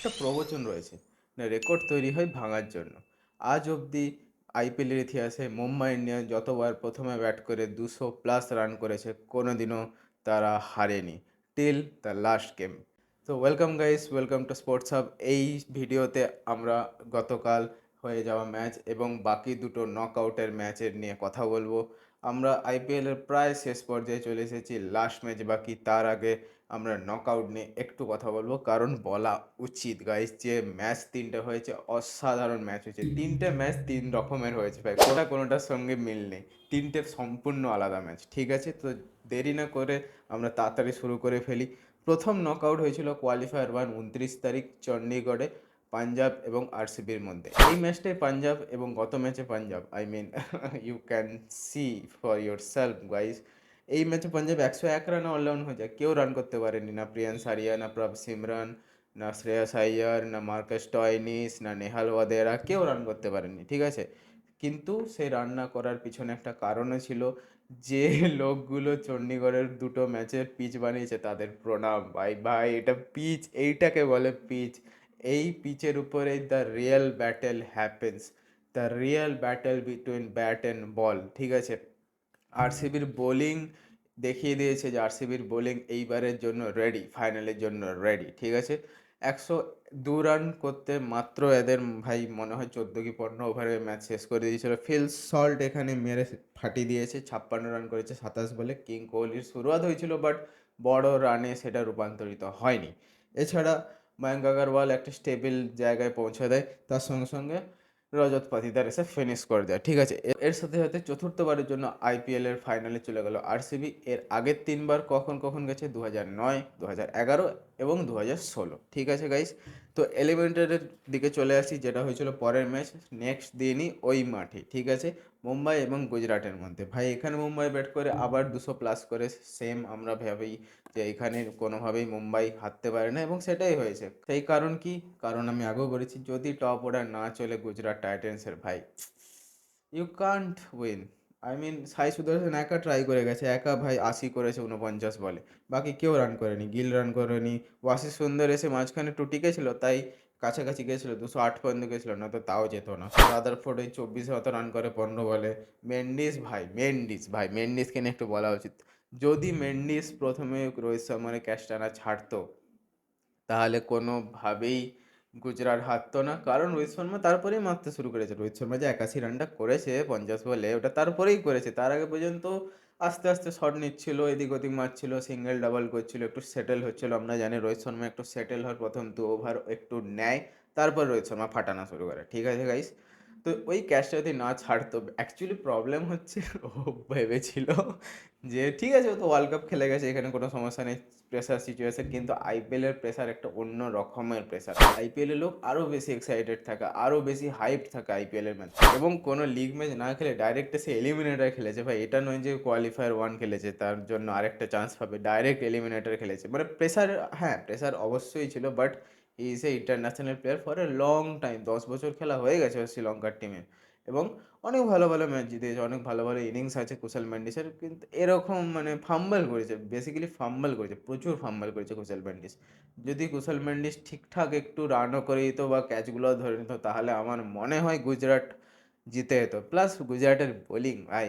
একটা প্রবচন রয়েছে, না রেকর্ড তৈরি হয় ভাঙার জন্য। আজ অবধি আইপিএলের ইতিহাসে মুম্বাই ইন্ডিয়ান্স যতবার প্রথমে ব্যাট করে 200+ রান করেছে, কোনোদিনও তারা হারেনি টিল দ্য লাস্ট গেম। তো welcome guys, welcome to sports hub. এই ভিডিওতে আমরা গতকাল হয়ে যাওয়া ম্যাচ এবং বাকি দুটো নকআউটের ম্যাচের নিয়ে কথা বলবো। আমরা আইপিএলের প্রায় শেষ পর্যায়ে চলে এসেছি, লাস্ট ম্যাচ বাকি। তার আগে আমরা নকআউট নিয়ে একটু কথা বলবো, কারণ বলা উচিত গাইস যে ম্যাচ তিনটে হয়েছে, অসাধারণ ম্যাচ হয়েছে। তিনটে ম্যাচ তিন রকমের হয়েছে ভাই, কোনোটার সঙ্গে মিল নেই। তিনটে সম্পূর্ণ আলাদা ম্যাচ, ঠিক আছে? তো দেরি না করে আমরা তাড়াতাড়ি শুরু করে ফেলি। প্রথম নকআউট হয়েছিল কোয়ালিফায়ার 1 29 তারিখ চণ্ডীগড়ে, পাঞ্জাব এবং আরসিবির মধ্যে। এই ম্যাচটাই পাঞ্জাব এবং গত ম্যাচে Punjab, I mean you can see for yourself guys. এই ম্যাচে পাঞ্জাব 101 রানে অলআউট হয়ে যায়, কেউ রান করতে পারেনি, না প্রিয়ান্স আরিয়া, না প্রভ সিমরান, না শ্রেয়াস আইয়ার, না মার্কাস স্টয়নিস, না নেহাল ওয়াদেরা, কেউ রান করতে পারেনি, ঠিক আছে? কিন্তু সেই রান না করার পিছনে একটা কারণও ছিল। যে লোকগুলো চণ্ডীগড়ের দুটো ম্যাচের পিচ বানিয়েছে তাদের প্রণাম ভাই। ভাই এটা পিচ, এইটাকে বলে পিচ। এই পিচের উপরে the real battle happens, the real battle between bat and ball, ঠিক আছে? আরসিবির বোলিং দেখিয়ে দিয়েছে যে আরসিবির বোলিং এইবারের জন্য রেডি, ফাইনালের জন্য রেডি, ঠিক আছে? 102 রান করতে মাত্র এদের ভাই মনে হয় 14 কি 15 ওভারে ম্যাচ শেষ করে দিয়েছিল। ফিল সল্ট এখানে মেরে ফাটিয়ে দিয়েছে, 56 রান করেছে 27 বলে। কিং কোহলির শুরুয়াত হয়েছিল, বাট বড় রানে সেটা রূপান্তরিত হয়নি। এছাড়া ময়ঙ্ক আগরওয়াল একটা স্টেবল জায়গায় পৌঁছে দেয়, তার সঙ্গে সঙ্গে রজত পাতিদার এসে ফিনিশ করে দেয়, ঠিক আছে? এর সাথে সাথে চতুর্থবারের জন্য আইপিএলের ফাইনালে চলে গেল আরসিবি। এর আগের তিনবার কখন কখন গেছে, 2009, 2011 এবং 2016, ঠিক আছে গাইস? তো এলিমিনেটরের দিকে চলে আসি, যেটা হয়েছিল পরের ম্যাচ নেক্সট দিনই ওই মাঠে, ঠিক আছে? মুম্বাই এবং গুজরাটের মধ্যে। ভাই এখানে মুম্বাই ব্যাট করে আবার 200+ করে, সেম আমরা ভাবি যে এখানে কোনোভাবেই মুম্বাই হারতে পারে না, এবং সেটাই হয়েছে। সেই কারণ কি? কারণ আমি আগেও বলেছি, যদি টপ অর্ডার না চলে গুজরাট টাইটেন্সের, ভাই you can't win. I mean Sai Sudharsan একা ট্রাই করে গেছে, একা ভাই 80 করেছে 49 বলে, বাকি কেউ রান করেনি। গিল রান করেনি, ওয়াসিস সুন্দর এসে মাঝখানে একটু টিকেছিল, তাই কাছাকাছি গেছিলো, 208 পর্যন্ত গেছিলো, না তো তাও যেত না। রাদারফোর্ড ওই 24 মতো রান করে 15 বলে। মেন্ডিসকে নিয়ে একটু বলা উচিত। যদি মেন্ডিস প্রথমে রোহিত শর্মার ক্যাচ টানা ছাড়তো, তাহলে কোনোভাবেই গুজরাট হারতো না। কারণ রোহিত শর্মা তারপরেই মারতে শুরু করেছে। রোহিত শর্মা যে 81 রানটা করেছে 50 বলে, ওটা তারপরেই করেছে। তার আগে পর্যন্ত আস্তে আস্তে শট নিচ্ছিল, এদিক ওদিক মারছিল, সিঙ্গেল ডাবল করছিল, একটু সেটেল হচ্ছিল। আমরা জানি রোহিত শর্মা একটু সেটেল হয়, প্রথম 2 ওভার একটু নেয়, তারপর রোহিত শর্মা ফাটানো শুরু করে, ঠিক আছে গাইস? তো ওই ক্যাচটা যদি না ছাড়তো, অ্যাকচুয়ালি প্রবলেম হচ্ছে ও ভেবেছিল যে ঠিক আছে, ও তো ওয়ার্ল্ড কাপ খেলে গেছে, এখানে কোনো সমস্যা নেই, প্রেসার সিচুয়েশন। কিন্তু আইপিএলের প্রেসার একটা অন্য রকমের প্রেসার। আইপিএলের লোক আরও বেশি এক্সাইটেড থাকে, আরও বেশি হাইপড থাকে আইপিএলের ম্যাচ। এবং কোনো লিগ ম্যাচ না খেলে ডাইরেক্ট এসে এলিমিনেটর খেলেছে ভাই। এটা নয় যে কোয়ালিফায়ার 1 খেলেছে তার জন্য আরেকটা চান্স পাবে, ডাইরেক্ট এলিমিনেটর খেলেছে। মানে প্রেসার, হ্যাঁ প্রেসার অবশ্যই ছিল, but he is a international player for a long time. 10 বছর খেলা হয়ে গেছে ওর শ্রীলঙ্কার টিমে, এবং অনেক ভালো ভালো ম্যাচ জিতেছে, অনেক ভালো ভালো ইনিংস আছে কুশল মেন্ডিসের। কিন্তু এরকম মানে ফাম্বল করেছে, বেসিক্যালি ফাম্বল করেছে, প্রচুর ফাম্বল করেছে কুশল মেন্ডিস। যদি কুশল মেন্ডিস ঠিকঠাক একটু রানও করে দিত বা ক্যাচগুলো ধরে নিত, তাহলে আমার মনে হয় গুজরাট জিতে যেত। প্লাস গুজরাটের বোলিং ভাই,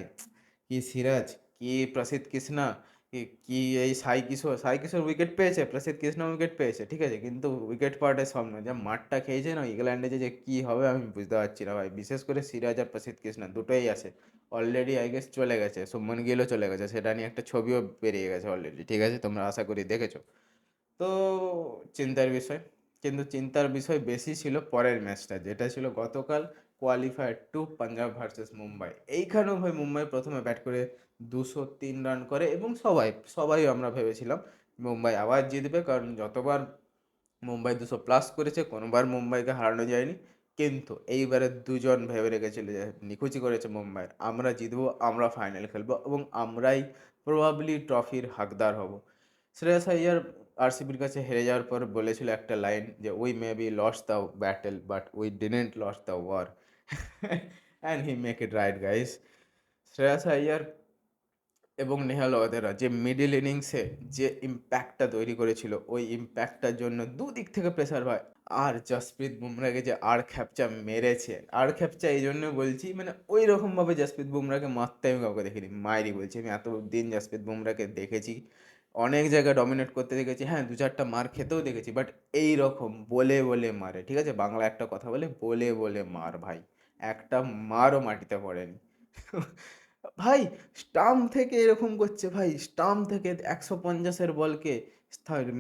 কি সিরাজ, কি প্রসিদ্ধ কৃষ্ণা, কি এই সাই কিশোর উইকেট পেয়েছে, প্রসিদ্ধ কৃষ্ণা উইকেট পেয়েছে, ঠিক আছে? কিন্তু উইকেট পাওয়াটা সব নয়, যা মাঠটা খেয়েছে না ইংল্যান্ডে, যে কী হবে আমি বুঝতে পারছি না ভাই। বিশেষ করে সিরাজ আর প্রসিদ্ধ কৃষ্ণা দুটোই আছে অলরেডি, আই গেস চলে গেছে, শুভমন গিলও চলে গেছে, সেটা নিয়ে একটা ছবিও বেরিয়ে গেছে অলরেডি, ঠিক আছে? তোমরা আশা করি দেখেছো। তো চিন্তার বিষয়। কিন্তু চিন্তার বিষয় বেশি ছিল পরের ম্যাচটা, যেটা ছিল গতকাল কোয়ালিফায়ার 2 পাঞ্জাব ভার্সেস মুম্বাই। এইখানেও ভাই মুম্বাই প্রথমে ব্যাট করে 203 রান করে, এবং সবাই সবাই আমরা ভেবেছিলাম মুম্বাই আবার জিতবে, কারণ যতবার মুম্বাই 200+ করেছে কোনোবার মুম্বাইকে হারানো যায়নি। কিন্তু এইবারে দুজন ভেবে রেখেছিল যে নিকুচি করেছে মুম্বাইয়ের, আমরা জিতবো, আমরা ফাইনাল খেলবো, এবং আমরাই প্রবাবলি ট্রফির হাকদার হব। শ্রেয়াস আইয়ার আরসিবির কাছে হেরে যাওয়ার পর বলেছিল একটা লাইন, যে we may be lost the battle but we didn't lost the war. And he make it right guys. Shreyas Iyer এবং নেহাল ওয়াদেরা যে মিডল ইনিংসে যে ইম্প্যাক্টটা তৈরি করেছিল, ওই ইম্প্যাক্টটার জন্য দুদিক থেকে প্রেসার হয়। আর জাসপ্রীত বুমরাকে যে খ্যাপচা মেরেছে, খ্যাপচা এই জন্য বলছি, মানে ওই রকমভাবে জাসপ্রীত বুমরাকে মারতে আমি কাউকে দেখিনি, মায়েরই বলছি। আমি এত দিন জাসপ্রীত বুমরাকে দেখেছি, অনেক জায়গায় ডমিনেট করতে দেখেছি, হ্যাঁ 2-4টা মার খেতেও দেখেছি, বাট এই রকম বলে বলে মারে, ঠিক আছে, বাংলা একটা কথা বলে, বলে বলে মার ভাই, একটা মারও মাটিতে পড়েনি। ভাই স্টাম্প থেকে এরকম করছে, ভাই স্টাম্প থেকে 150-এর বলকে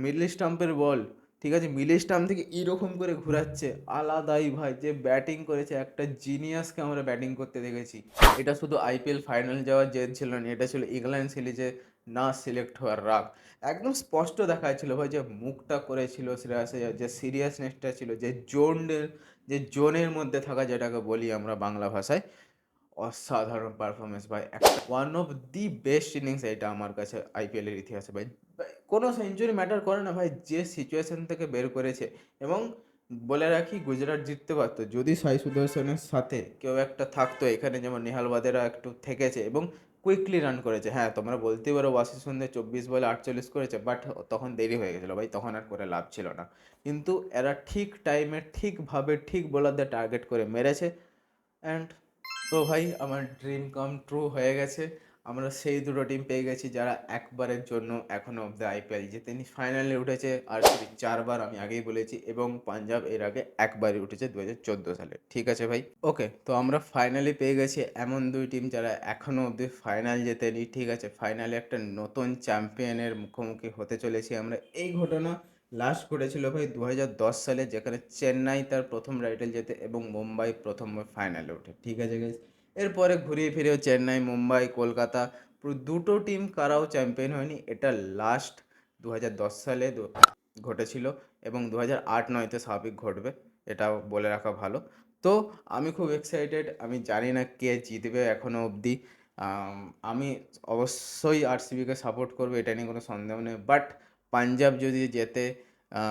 মিডল স্টাম্পের বল, ঠিক আছে, মিডল স্টাম্প থেকে এরকম করে ঘোরাচ্ছে, আলাদাই ভাই যে ব্যাটিং করেছে, একটা জিনিয়াসকে আমরা ব্যাটিং করতে দেখেছি। এটা শুধু আইপিএল ফাইনাল যাওয়ার জেদ ছিল না, এটা ছিল ইংল্যান্ড সিরিজে না সিলেক্ট হওয়ার রাগ। একদম স্পষ্ট দেখা যাচ্ছিল ভাই, যে মুখটা করেছিল শ্রেয়াস আইয়ার, যে সিরিয়াসনেসটা ছিল, যে জোনের মধ্যে থাকা, যেটাকে বলি আমরা বাংলা ভাষায়, অসাধারণ পারফরমেন্স ভাই, একটা one of the best innings এটা আমার কাছে আইপিএলের ইতিহাসে ভাই। কোনো সেঞ্চুরি ম্যাটার করে না ভাই, যে সিচুয়েশন থেকে বের করেছে। এবং বলে রাখি, গুজরাট জিততে পারতো যদি সাই সুদর্শনের সাথে কেউ একটা থাকতো এখানে, যেমন নেহাল ওয়াদেরা একটু থেকেছে এবং কুইকলি রান করেছে। হ্যাঁ তোমরা বলতেই পারো ওয়াসির সন্ধে 24 বলে 48 করেছে, বাট তখন দেরি হয়ে গেছিলো ভাই, তখন আর করে লাভ ছিল না। কিন্তু এরা ঠিক টাইমে ঠিকভাবে ঠিক বোলারদের টার্গেট করে মেরেছে। অ্যান্ড তো ভাই আমার ড্রিম কাম ট্রু হয়ে গেছে, আমরা সেই দুটো টিম পেয়ে গেছি যারা একবারের জন্য এখনও অব্দি আইপিএল জেতেনি। ফাইনালে উঠেছে আরসিবি 4বার, আমি আগেই বলেছি, এবং পাঞ্জাব এর আগে একবারই উঠেছে 2014 সালে, ঠিক আছে ভাই। ওকে, তো আমরা ফাইনালি পেয়ে গেছি এমন দুই টিম যারা এখনও অবধি ফাইনাল জেতেনি, ঠিক আছে, ফাইনালে একটা নতুন চ্যাম্পিয়নের মুখোমুখি হতে চলেছি আমরা। এই ঘটনা লাস্ট ঘটেছিল ভাই 2010 সালে, যেখানে চেন্নাই তার প্রথম টাইটেল জেতে এবং মুম্বাই প্রথমবার ফাইনালে ওঠে, ঠিক আছে গাইস। এরপরে ঘুরিয়ে ফিরেও চেন্নাই, মুম্বাই, কলকাতা, পুরো দুটো টিম কারাও চ্যাম্পিয়ন হয়নি। এটা লাস্ট 2010 সালে ঘটেছিল, এবং 2008-9-তে স্বাভাবিক ঘটবে, এটাও বলে রাখা ভালো। তো আমি খুব এক্সাইটেড, আমি জানি না কে জিতবে এখনও অবধি। আম, আমি অবশ্যই আরসিবিকে সাপোর্ট করবো, এটা নিয়ে কোনো সন্দেহ নেই, বাট পাঞ্জাব যদি জেতে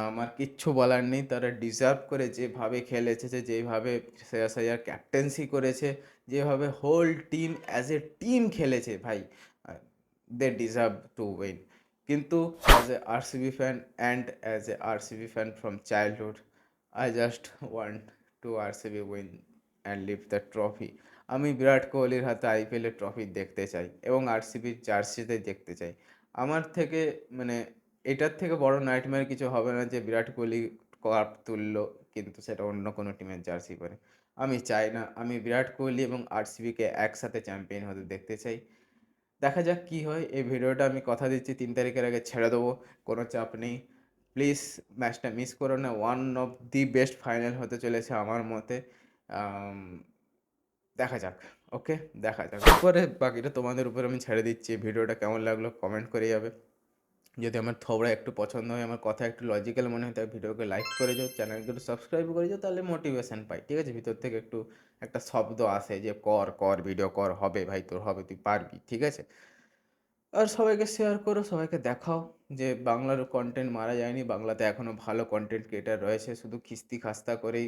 আমার কিচ্ছু বলার নেই, তারা ডিজার্ভ করে, যেভাবে খেলেছে, যেভাবে শ্রেয়াস আইয়ার ক্যাপ্টেন্সি করেছে, যেভাবে whole team as a team খেলেছে ভাই, দে ডিজার্ভ টু উইন। কিন্তু as a RCB fan and as a RCB fan from childhood, I just want to RCB win and leave the trophy. আমি বিরাট কোহলির হাতে আইপিএলের trophy দেখতে চাই এবং আরসিবির জার্সিতে দেখতে চাই। আমার থেকে, মানে এটার থেকে বড় নাইটমেয়ার কিছু হবে না, যে বিরাট কোহলি কাপ তুললো কিন্তু সেটা অন্য কোনো টিমের জার্সি পরে। আমি চাই না, আমি বিরাট কোহলি এবং আরসিবিকে একসাথে চ্যাম্পিয়ন হতে দেখতে চাই। দেখা যাক কি হয়। এই ভিডিওটা আমি কথা দিচ্ছি 3 তারিখের আগে ছেড়ে দেবো, কোনো চাপ নেই। প্লিজ ম্যাচটা মিস করো না, one of the best final হতে চলেছে আমার মতে। আম, দেখা যাক। ওকে, দেখা যাক, পরে বাকিটা তোমাদের উপর আমি ছেড়ে দিচ্ছি। ভিডিওটা কেমন লাগলো কমেন্ট করে যাবে। যদি আমার থোবড়া একটু পছন্দ হয়, আমার কথা একটু লজিক্যাল মনে হয়, তাহলে ভিডিওকে লাইক করে যাও, চ্যানেলকে একটু সাবস্ক্রাইব করে যাও, তাহলে মোটিভেশন পাই, ঠিক আছে, ভিতর থেকে একটু একটা শব্দ আসে যে কর কর ভিডিও কর, হবে ভাই তোর হবে, তুই পারবি, ঠিক আছে। আর সবাইকে শেয়ার করো, সবাইকে দেখাও যে বাংলার কন্টেন্ট মারা যায়নি, বাংলাতে এখনও ভালো কন্টেন্ট ক্রিয়েটার রয়েছে, শুধু খিস্তি খাস্তা করেই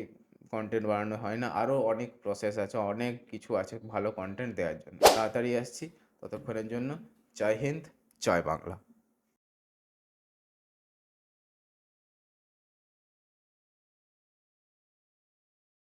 কন্টেন্ট বানানো হয় না, আরও অনেক প্রসেস আছে, অনেক কিছু আছে ভালো কন্টেন্ট দেওয়ার জন্য। তাড়াতাড়ি আসছি, ততক্ষণের জন্য জয় হিন্দ, জয় বাংলা।